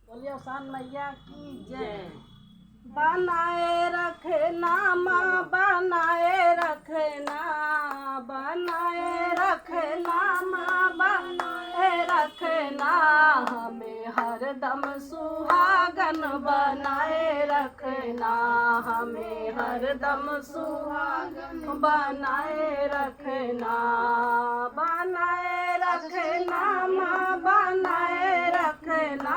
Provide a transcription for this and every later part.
बोलिए आसान मैया की जय। बनाए रखना माँ, बनाए रखना, बनाए रखना माँ, बनाए रखना, हमें हरदम सुहागन बनाए रखना, हमें हरदम सुहागन बनाए रखना, बनाए रखना माँ, बनाए रखना,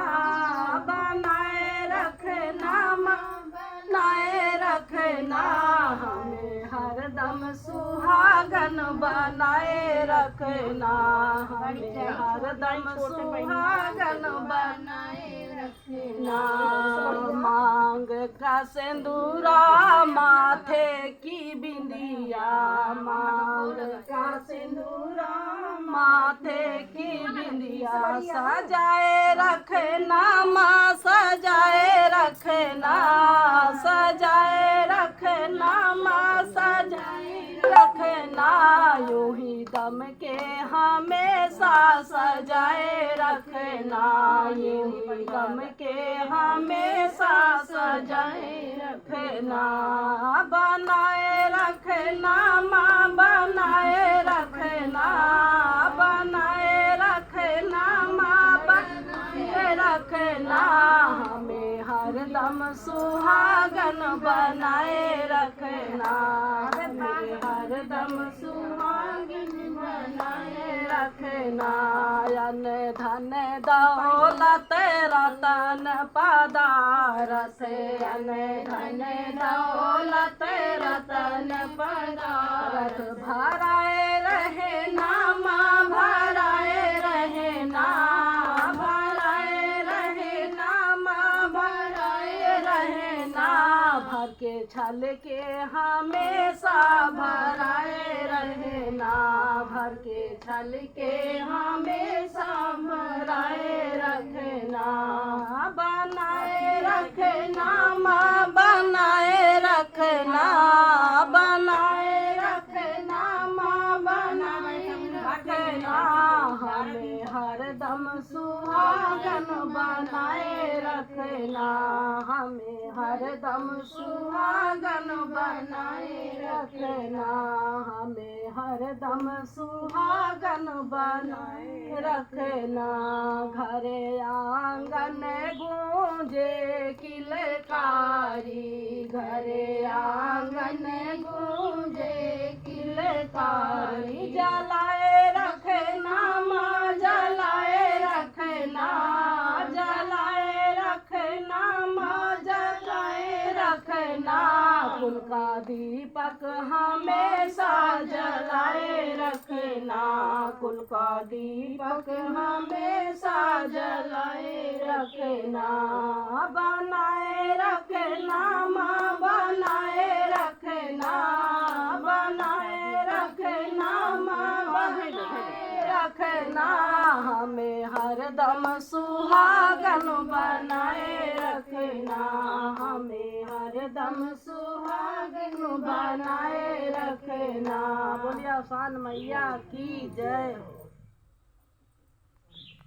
बनाए रखना माँ, बनाए रखना, हमें हरदम सुहागन बनाए रखना, हमें हरदम सुहागन बनाए रखना। मांग का सिंदूरा, माथे की बिंदिया, मांग का सिंदूरा, माथे की बिंदिया, सजाए रखना माँ, सजाए रखना, सजाए रखना माँ, सजाए रखना, यूं ही दम के हमेशा सजाए रखना, यूं ही दम के हमेशा सजाए रखना, बनाए रखना माँ, बनाए रखना, बनाए रखना माँ, बनाए रखना, हमें हरदम सुहागन बनाए रखना, हमें हरदम सुहागन बनाए रखना। अन धन दौलत रतन पदारथ, अन धन दौलत रतन पदारथ, भराए रहना माँ, भराए रहना, भराए रहना माँ, भराए रहना, भर के छल के हमेशा भराए रहना, भर के छल के हमेशा भराए रखना, बनाए रखना माँ, बनाए रखना, बनाए रखना माँ, बनाए रखना, हमें हरदम सुहागन बनाए रखना, हमें हरदम सुहागन बनाए रखना, हमें हरदम सुहागन बनाए रखना। घरे आंगन गूंजे किलकारी, घरे आंगन गूंजे किलकारी, जलाए रखना माँ, जलाए रखना, जलाए रखना माँ, जलाए रखना, कुल का दीपक हमेशा जलाए रखना, कुल का दीपक हमेशा जलाए रखना, बनाए रखना माँ, बनाए रखना, बनाए रखना माँ, बनाए रखना, हमें हरदम सुहागन बनाए रखना, हमें हरदम सुहागन बनाए रखना। बोलिए आसान मैया की जय।